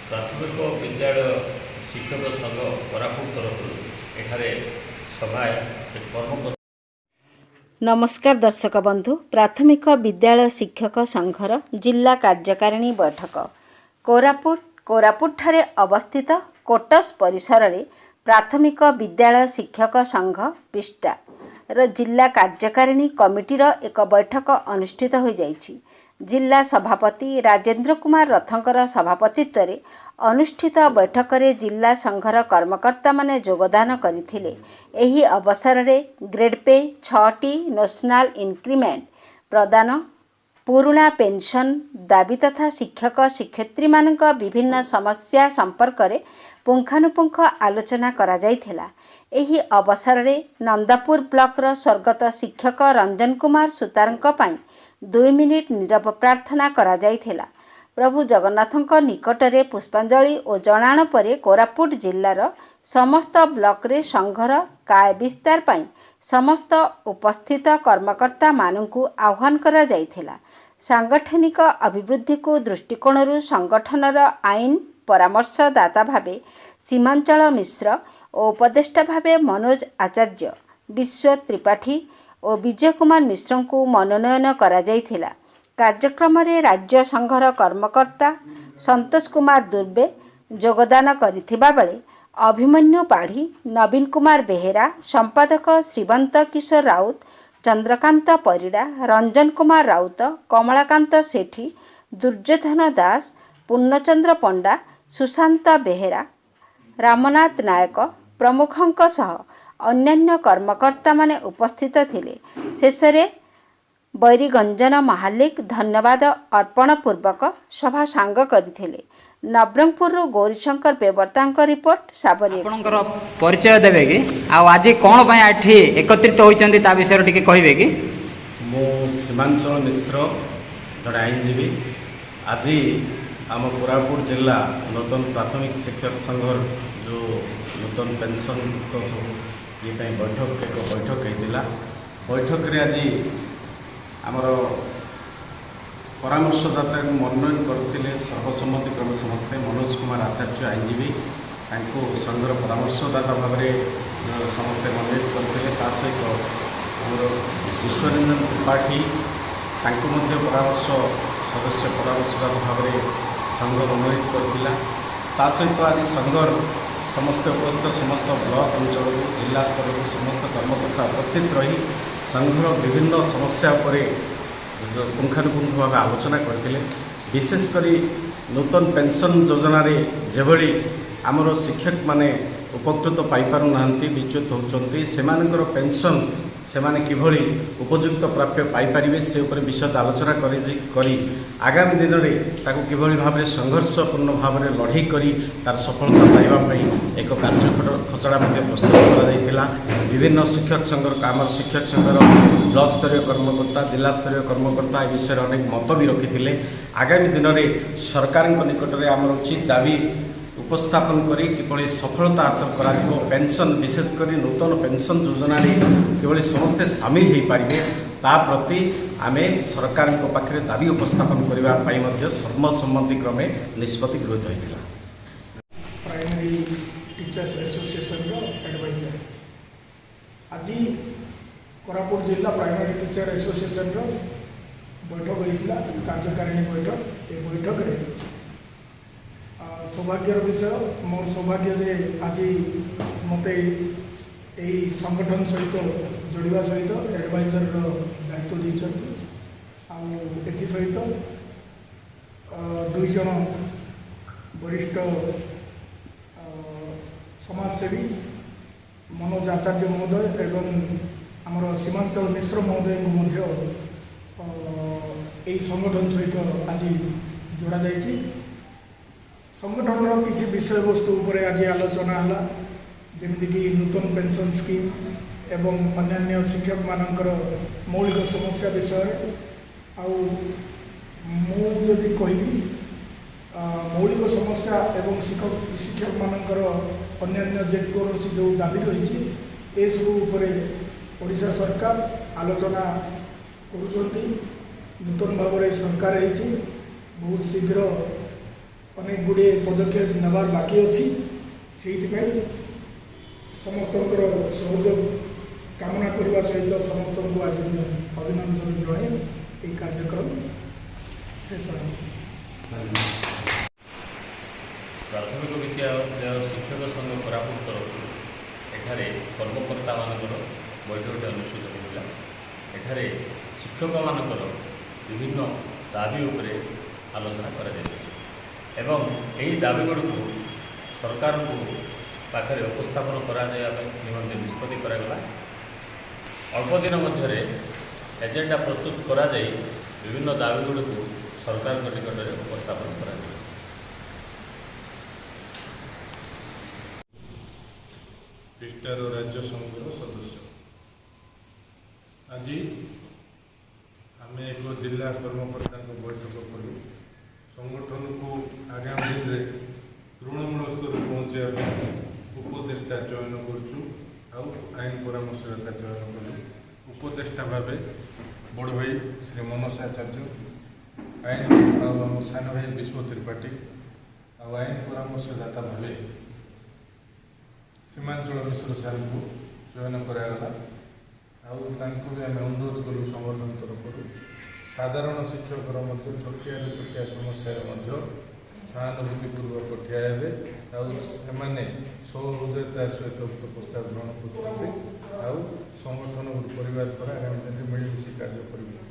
प्राथमिक विद्यालय शिक्षक संघ कोरापुट तरफ एठारे सभा कर्म। नमस्कार दर्शक बंधु, प्राथमिक विद्यालय शिक्षक संघर जिला कार्यकारिणी बैठक कोरापुट ठारे अवस्थित कोटस परिसर रे प्राथमिक विद्यालय शिक्षक संघ पिष्टा जिला कार्यकारिणी कमिटीर एक बैठक अनुष्ठित हो जाइछि। जिला सभापति राजेंद्र कुमार रथंकर सभापतित्व रे अनुष्ठित बैठक रे जिला संघर कर्मकर्ता माने योगदान करथिले। एही अवसर रे ग्रेड पे 6टी नेशनल इंक्रीमेंट प्रदान, पुराणा पेंशन दाबी तथा शिक्षक शिक्षयित्री मानक विभिन्न समस्या संपर्क रे पुंखानुपुंख आलोचना करा जाइथिला। एही अवसर रे नंदापुर ब्लॉक रो स्वर्गत शिक्षक रंजन कुमार सुतारଙ୍କ ପାଇଁ 2 मिनिट नीरव प्रार्थना करा जाइथिला। प्रभु जगन्नाथଙ୍କ निकटरे पुष्पांजलि और जणाण परे कोरापुट जिल्लार समस्त ब्लॉक रे संघर काय विस्तार पाई समस्त उपस्थित कर्मकर्ता माननकु आह्वान करा जाइथिला। सांगठनिक अभिवृद्धि को दृष्टिकोणरू संगठनर आईन परामर्शदाता भावे सीमांचल मिश्र और उपदेष्टा भावे मनोज आचार्य, विश्व त्रिपाठी और विजय कुमार मिश्र को मनोनयन करा जाइथिला। कार्यक्रम रे राज्य संघर कर्मकर्ता संतोष कुमार दुर्बे योगदान करिथिबा बेले अभिमन्यु पाढ़ी, नवीन कुमार बेहेरा, संपादक श्रीवंत किशोर राउत, चंद्रकांत परिड़ा, रंजन कुमार राउत, कमलाकांत सेठी, दुर्योधन दास, पूर्णचंद्र पंडा, सुशांत बेहेरा, रामनाथ नायक प्रमुखंक सह अन्यान्य कर्मकर्ता माने उपस्थित थिले। शेषरे बैरीगंजन महालिक धन्यवाद अर्पण पूर्वक सभा सांग करथिले। नवरंगपुर गौरीशंकर बेवर्ता रिपोर्ट साबरी। आपनकर परिचय देबे कि आज कोन पय आठी एकत्रित होइचंदी ता विषय टिके कहबे कि? मो सीमांचल मिश्र जड़े आईनजीवी। आज आम कोरापुट जिला नूतन प्राथमिक शिक्षक संघर जो नूतन पेंशन तो ये बैठक एक बैठक होता। बैठक रे आज आमर परामर्शदाता मनोनयन करते सर्वसम्मति क्रमे समस्ते मनोज कुमार आचार्य आईनजीवी संघर परामर्शदाता भाव में समस्ते मनोनीत करते। सहित आमर विश्वरंजन त्रिपाठी परामर्श सदस्य परामर्शदाता भाव में संघ मनोनीत करता। सहित आज संघर समस्त उपस्थित समस्त ब्लॉक अंचल जिला स्तर को समस्त कर्मकर्ता उपस्थित रही संघर विभिन्न समस्या पर पुंखानुपुंख भाव आलोचना करते। विशेषकर नूतन पेंशन योजना रे जेभली आमर शिक्षक माने उपकृत पाई पारु नाहंती, विच्युत होचंती, सेमानकर पेंशन सेमाने किभली उपयुक्त प्राप्य पाई परिबे से ऊपर विशद आलोचना करी आगामी दिन में ताकू किभली भाव में संघर्षपूर्ण भाव में लड़ाई करी तार सफलता पाइबा पई एक कार्य खसड़ा प्रस्तुत करा। विभिन्न शिक्षक संघर आम शिक्षक संघर ब्लॉक स्तरीय कर्मकर्ता जिला स्तरीय कर्मकर्ता ए विषय अनेक मत भी रखी। आगामी दिन में सरकार निकट में आम उचित दाबी उपस्थापन करी किभली सफलता हासिल करा। पेंशन विशेषकर नूतन पेंशन योजना किभली समस्ते सामिल हो पारे ता प्रति आमे सरकार पाखे दाबी उपस्थापन करने सर्वसम्मति क्रमे निष्पत्ति गृहीत होता। प्राइमरी टीचर्स एसोसिएशन एडवाइजर आज कोरापुट जिला प्राइमरी टीचर एसोसिएशन बैठक होता कार्यकारिणी बैठक। ये बैठक रे सौभाग्यर विषय मोर सौभाग्य जे आज मत यही संगठन सहित जोड़ा सहित एडवाइजर दायित्व देते। आथि सहित 2 जन वरिष्ठ समाजसेवी मनोज आचार्य महोदय एवं आमर सीमांचल मिश्र महोदय को यही संगठन सहित आज जोड़ा जाइए। संगठन किसी विषय वस्तु उपरे आज आलोचना है जमीक नूतन पेंशन स्कीम एवं अन्य शिक्षक मानकर मौलिक समस्या विषय मुझे कहबी मौलिक समस्या एवं शिक्षक मानकर अन्य जेकोसी जो दाबी रही ए सब ओडिशा सरकार आलोचना करुँच। नूतन भाव में सरकार बहुत शीघ्र ଅନେକ ଗୁଡ଼ିଏ ପଦକ୍ଷେପ ନେବାର ବାକି ଅଛି। ସେଇଥିପାଇଁ ସମସ୍ତଙ୍କର ସହଯୋଗ କାମନା କରିବା ସହିତ ସମସ୍ତଙ୍କୁ ଆଜି ମୁଁ ଅଭିନନ୍ଦନ ଜଣାଇ ଏହି କାର୍ଯ୍ୟକ୍ରମ ଶେଷ ହେଉଛି। ପ୍ରାଥମିକ ବିଦ୍ୟାଳୟ ଶିକ୍ଷକ ସଂଘ କୋରାପୁଟ ତରଫରୁ ଏଠାରେ କର୍ମକର୍ତ୍ତାମାନଙ୍କର ବୈଠକଟି ଅନୁଷ୍ଠିତ ହୋଇଥିଲା। ଏଠାରେ ଶିକ୍ଷକମାନଙ୍କର ବିଭିନ୍ନ ଦାବି ଉପରେ ଆଲୋଚନା କରାଯାଇଥିଲା ଏବଂ ଏହି ଦାବିଗୁଡ଼ିକୁ ସରକାରଙ୍କୁ ପାଖରେ ଉପସ୍ଥାପନ କରାଯାଇବା ପାଇଁ ନିମନ୍ତେ ନିଷ୍ପତ୍ତି କରାଗଲା। ଅଳ୍ପ ଦିନ ମଧ୍ୟରେ ଏଜେଣ୍ଡା ପ୍ରସ୍ତୁତ କରାଯାଇ ବିଭିନ୍ନ ଦାବିଗୁଡ଼ିକୁ ସରକାରଙ୍କ ନିକଟରେ ଉପସ୍ଥାପନ କରାଯିବ। ପିଷ୍ଟାର ରାଜ୍ୟ ସଂଘର ସଦସ୍ୟ ଆଜି ଆମେ ଏକ ଜିଲ୍ଲା କର୍ମକର୍ତ୍ତାଙ୍କ ବୈଠକ କଲୁ। ସଂଗଠନକୁ ଆଗାମୀ ଦିନରେ ତୃଣମୂଳ ସ୍ତରରେ ପହଞ୍ଚାଇବା ପାଇଁ ଉପଦେଷ୍ଟା ଚୟନ କରୁଛୁ ଆଉ ଆଇନ ପରାମର୍ଶଦାତା ଚୟନ କଲୁ। ଉପଦେଷ୍ଟା ଭାବେ ବଡ଼ ଭାଇ ଶ୍ରୀ ମନୋଜ ଆଚାର୍ଯ୍ୟ, ଆଇନ ଆଉ ଆମ ସାନ ଭାଇ ବିଶ୍ୱ ତ୍ରିପାଠୀ ଆଉ ଆଇନ ପରାମର୍ଶଦାତା ଭାବେ ସୀମାଞ୍ଚଳ ମିଶ୍ର ସାର୍ଙ୍କୁ ଚୟନ କରାଗଲା। ଆଉ ତାଙ୍କୁ ବି ଆମେ ଅନୁରୋଧ କଲୁ ସଂଗଠନ ତରଫରୁ ସାଧାରଣ ଶିକ୍ଷକର ମଧ୍ୟ ଛୋଟିଆରୁ ଛୋଟିଆ ସମସ୍ୟାରେ ମଧ୍ୟ ସହାନୁଭୂତିପୂର୍ବକ ଠିଆ ହେବେ ଆଉ ସେମାନେ ସହୃଦୟତାର ସହିତ ଉକ୍ତ ପ୍ରସ୍ତାବ ଗ୍ରହଣ କରୁଛନ୍ତି ଆଉ ସଂଗଠନ ପରିବାର ଦ୍ୱାରା ଆଗାମୀ ଦିନରେ ମିଳିମିଶି କାର୍ଯ୍ୟ କରିବେ।